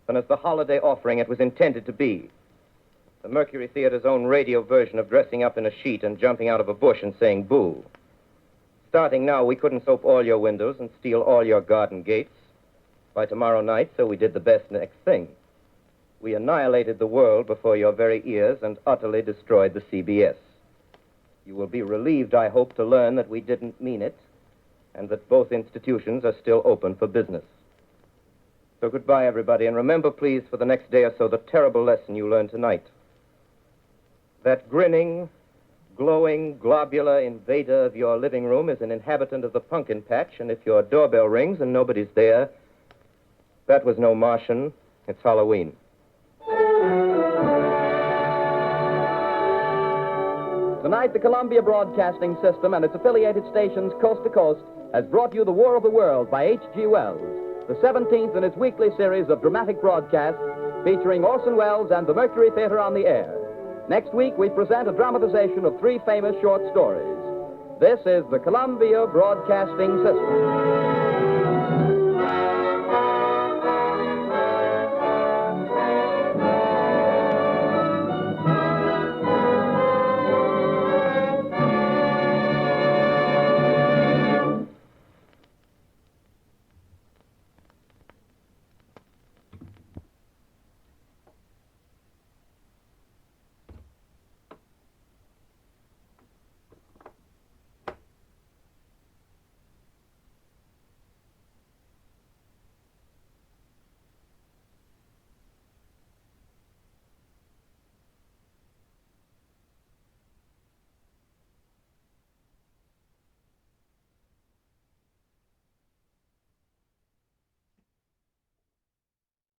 than as the holiday offering it was intended to be. The Mercury Theater's own radio version of dressing up in a sheet and jumping out of a bush and saying boo. Starting now, we couldn't soap all your windows and steal all your garden gates by tomorrow night, so we did the best next thing. We annihilated the world before your very ears and utterly destroyed the CBS. You will be relieved, I hope, to learn that we didn't mean it, and that both institutions are still open for business. So goodbye, everybody, and remember, please, for the next day or so, the terrible lesson you learned tonight. That grinning, glowing, globular invader of your living room is an inhabitant of the pumpkin patch, and if your doorbell rings and nobody's there, that was no Martian, it's Halloween. Tonight, the Columbia Broadcasting System and its affiliated stations coast to coast has brought you The War of the World by H.G. Wells, the 17th in its weekly series of dramatic broadcasts featuring Orson Welles and the Mercury Theater on the air. Next week, we present a dramatization of 3 famous short stories. This is the Columbia Broadcasting System.